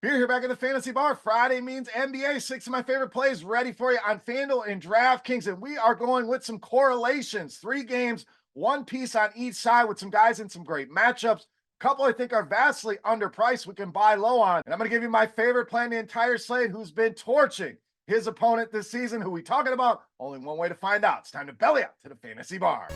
Beer here back at the Fantasy Bar. Friday means NBA. 6 of my favorite plays ready for you on FanDuel and DraftKings. And we are going with some correlations. 3 games, 1 piece on each side with some guys in some great matchups. A couple I think are vastly underpriced we can buy low on. And I'm going to give you my favorite play in the entire slate who's been torching his opponent this season. Who we talking about? Only one way to find out. It's time to belly up to the Fantasy Bar.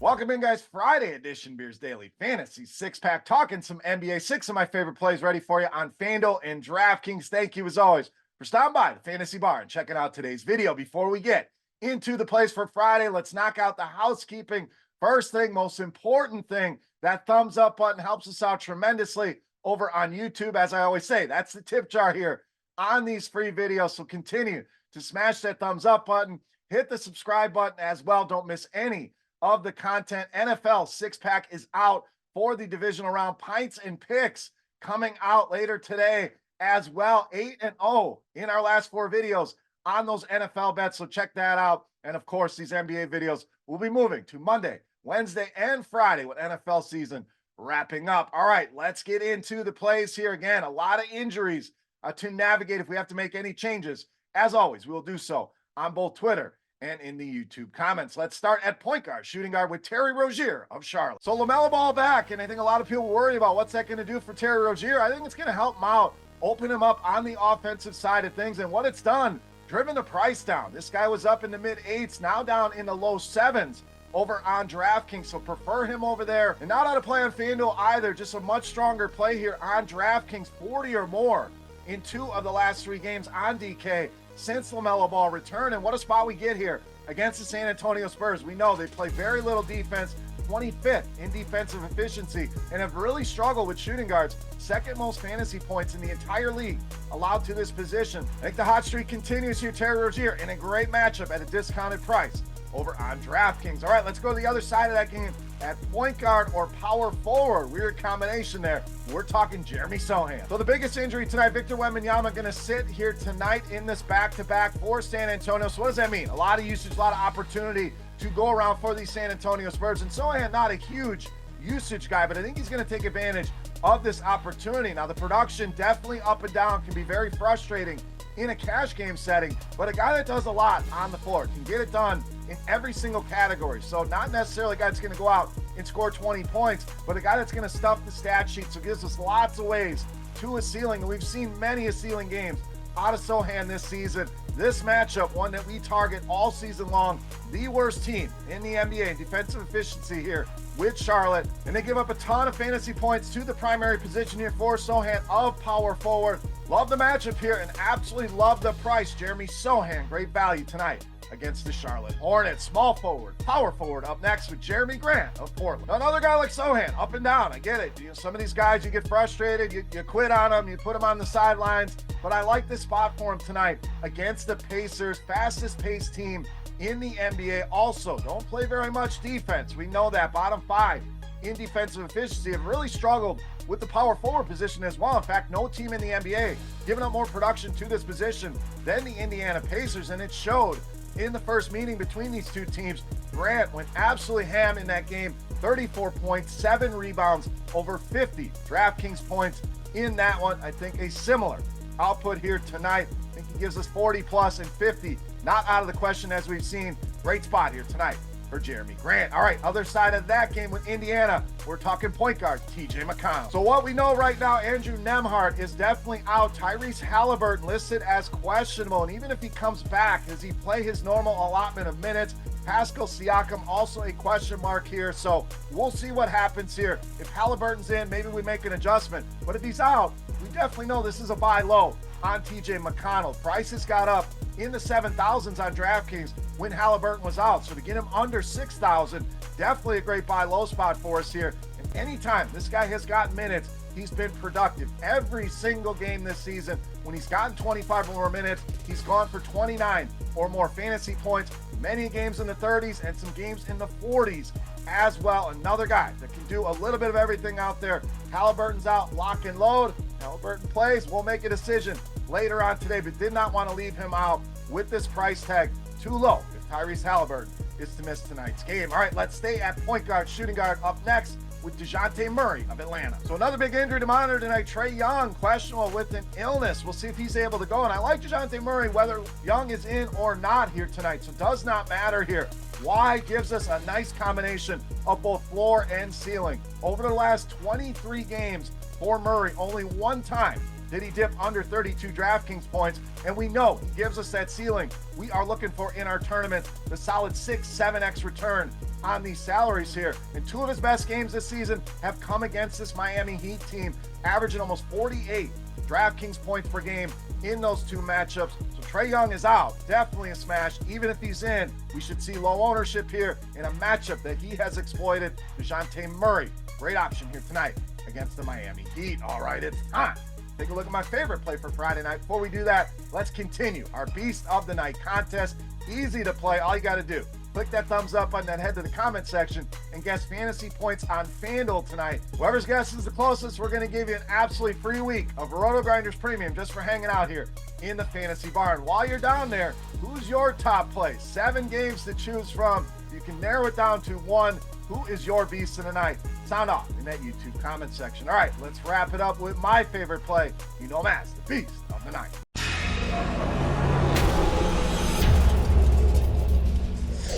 Welcome in, guys. Friday edition Beers Daily Fantasy 6-pack, talking some NBA. 6 of my favorite plays ready for you on FanDuel and DraftKings. Thank you, as always, for stopping by the Fantasy Bar and checking out today's video. Before we get into the plays for Friday, let's knock out the housekeeping. First thing, most important thing, that thumbs up button helps us out tremendously over on YouTube. As I always say, that's the tip jar here on these free videos. So continue to smash that thumbs up button. Hit the subscribe button as well. Don't miss any of the content. NFL 6-pack is out for the divisional round. Pints and picks coming out later today as well. 8-0 in our last 4 videos on those NFL bets, so check that out. And of course, these NBA videos will be moving to Monday, Wednesday, and Friday with NFL season wrapping up. All right, let's get into the plays here. Again, a lot of injuries to navigate if we have to make any changes. As always, we will do so on both Twitter and in the YouTube comments. Let's start at point guard, shooting guard with Terry Rozier of Charlotte. So LaMelo Ball back, and I think a lot of people worry about what's that going to do for Terry Rozier. I think it's going to help him out, open him up on the offensive side of things, and what it's done, driven the price down. This guy was up in the mid-8s, now down in the low 7s over on DraftKings, so prefer him over there. And not out of play on FanDuel either, just a much stronger play here on DraftKings, 40 or more in 2 of the last 3 games on DK since LaMelo Ball returned. And what a spot we get here against the San Antonio Spurs. We know they play very little defense, 25th in defensive efficiency, and have really struggled with shooting guards. 2nd most fantasy points in the entire league allowed to this position. I think the hot streak continues here. Terry Rozier in a great matchup at a discounted price over on DraftKings. All right, let's go to the other side of that game at point guard or power forward. Weird combination there. We're talking Jeremy Soan. So the biggest injury tonight, Victor Wembanyama going to sit here tonight in this back-to-back for San Antonio. So what does that mean? A lot of usage, a lot of opportunity to go around for the San Antonio Spurs. And Soan, not a huge usage guy, but I think he's going to take advantage of this opportunity. Now, the production definitely up and down, can be very frustrating in a cash game setting, but a guy that does a lot on the floor, can get it done in every single category. So not necessarily a guy that's going to go out and score 20 points, but a guy that's going to stuff the stat sheet. So gives us lots of ways to a ceiling. And we've seen many a ceiling games out of Soan this season. This matchup, one that we target all season long, the worst team in the NBA in defensive efficiency here with Charlotte. And they give up a ton of fantasy points to the primary position here for Soan of power forward. Love the matchup here and absolutely love the price. Jeremy Soan, great value tonight against the Charlotte Hornets. Small forward, power forward up next with Jeremy Grant of Portland. Another guy like Soan, up and down. I get it. Some of these guys, you get frustrated, you quit on them, you put them on the sidelines. But I like this spot for him tonight against the Pacers, fastest paced team in the NBA. Also, don't play very much defense. We know that. Bottom 5 in defensive efficiency have really struggled with the power forward position as well. In fact, no team in the NBA giving up more production to this position than the Indiana Pacers, and it showed in the first meeting between these two teams. Grant went absolutely ham in that game, 34 points, 7 rebounds, over 50 DraftKings points in that one. I think a similar output here tonight. I think he gives us 40 plus and 50. Not out of the question, as we've seen. Great spot here tonight for Jeremy Grant. All right, other side of that game with Indiana, we're talking point guard TJ McConnell. So what we know right now, Andrew Nembhard is definitely out. Tyrese Halliburton listed as questionable, and even if he comes back, does he play his normal allotment of minutes? Pascal Siakam also a question mark here, so we'll see what happens here. If Halliburton's in, maybe we make an adjustment, but if he's out, we definitely know this is a buy low on TJ McConnell. Prices got up in the 7,000s on DraftKings when Halliburton was out. So to get him under 6,000, definitely a great buy low spot for us here. And anytime this guy has gotten minutes, he's been productive. Every single game this season, when he's gotten 25 or more minutes, he's gone for 29 or more fantasy points. Many games in the 30s and some games in the 40s as well. Another guy that can do a little bit of everything out there. Halliburton's out, lock and load. Halliburton plays, we'll make a decision later on today, but did not want to leave him out with this price tag too low if Tyrese Halliburton is to miss tonight's game. All right, let's stay at point guard, shooting guard up next with Deonte Murray of Atlanta. So another big injury to monitor tonight. Trae Young, questionable with an illness. We'll see if he's able to go. And I like Deonte Murray, whether Young is in or not here tonight. So it does not matter here. Y gives us a nice combination of both floor and ceiling. Over the last 23 games for Murray, only one time did he dip under 32 DraftKings points, and we know he gives us that ceiling we are looking for in our tournament, the solid 6-7x return on these salaries here. And two of his best games this season have come against this Miami Heat team, averaging almost 48 DraftKings points per game in those two matchups. So Trae Young is out, definitely a smash. Even if he's in, we should see low ownership here in a matchup that he has exploited. Deonte Murray, great option here tonight against the Miami Heat. All right, it's time. Take a look at my favorite play for Friday night. Before we do that, let's continue our Beast of the Night contest. Easy to play. All you got to do, click that thumbs up button and head to the comment section and guess fantasy points on FanDuel tonight. Whoever's guess is the closest, we're going to give you an absolutely free week of RotoGrinders Premium just for hanging out here in the Fantasy Barn. While you're down there, who's your top play? 7 games to choose from. You can narrow it down to one. Who is your beast of the night? Sound off in that YouTube comment section. All right, let's wrap it up with my favorite play. You know him as the Beast of the Night.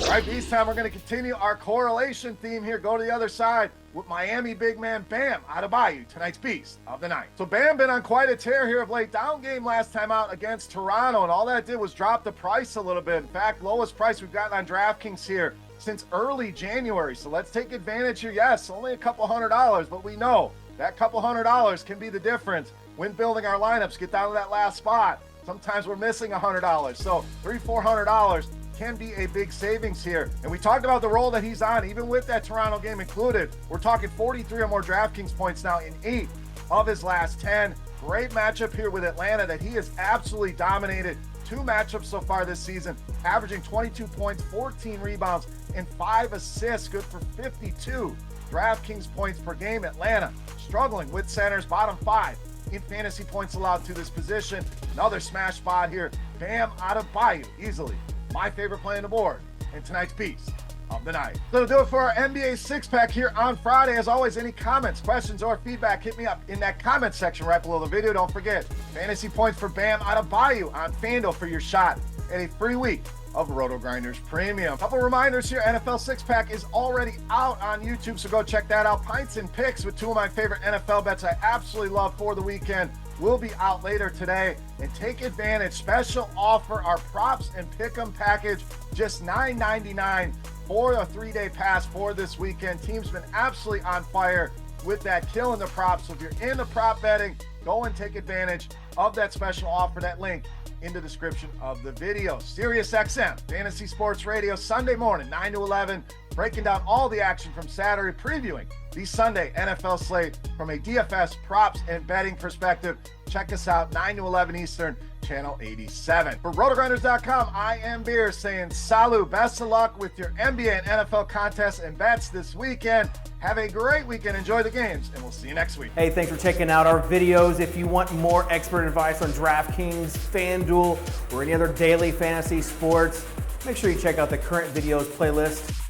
All right, Beast time. We're going to continue our correlation theme here. Go to the other side with Miami big man Bam Adebayo, tonight's Beast of the Night. So Bam been on quite a tear here of late. Down game last time out against Toronto, and all that did was drop the price a little bit. In fact, lowest price we've gotten on DraftKings here since early January. So let's take advantage here. Yes, only a couple $100, but we know that couple $100 can be the difference when building our lineups. Get down to that last spot. Sometimes we're missing $100. So $300-400 can be a big savings here. And we talked about the role that he's on, even with that Toronto game included. We're talking 43 or more DraftKings points now in 8 of his last 10. Great matchup here with Atlanta that he has absolutely dominated. 2 matchups so far this season, averaging 22 points, 14 rebounds, and 5 assists, good for 52 DraftKings points per game. Atlanta struggling with centers, bottom 5 in fantasy points allowed to this position. Another smash spot here. Bam Adebayo, easily my favorite play on the board, and tonight's Beast of the Night. So to do it for our NBA six-pack here on Friday, as always, any comments, questions, or feedback, hit me up in that comment section right below the video. Don't forget, fantasy points for Bam Adebayo on FanDuel for your shot at a free week of RotoGrinders Premium. Couple reminders here, NFL six-pack is already out on YouTube, so go check that out. Pints and picks with 2 of my favorite NFL bets I absolutely love for the weekend will be out later today. And take advantage, special offer, our props and pick'em package, just $9.99 for a 3-day pass for this weekend. Team's been absolutely on fire with that, killing the props. So if you're into prop betting, go and take advantage of that special offer. That link in the description of the video. SiriusXM Fantasy Sports Radio, Sunday morning, 9 to 11, breaking down all the action from Saturday, previewing the Sunday NFL slate from a DFS props and betting perspective. Check us out, 9 to 11 Eastern, channel 87. For RotoGrinders.com, I am Beer saying salut, best of luck with your NBA and NFL contests and bets this weekend. Have a great weekend, enjoy the games, and we'll see you next week. Hey, thanks for checking out our videos. If you want more expert advice on DraftKings, FanDuel, or any other daily fantasy sports, make sure you check out the current videos playlist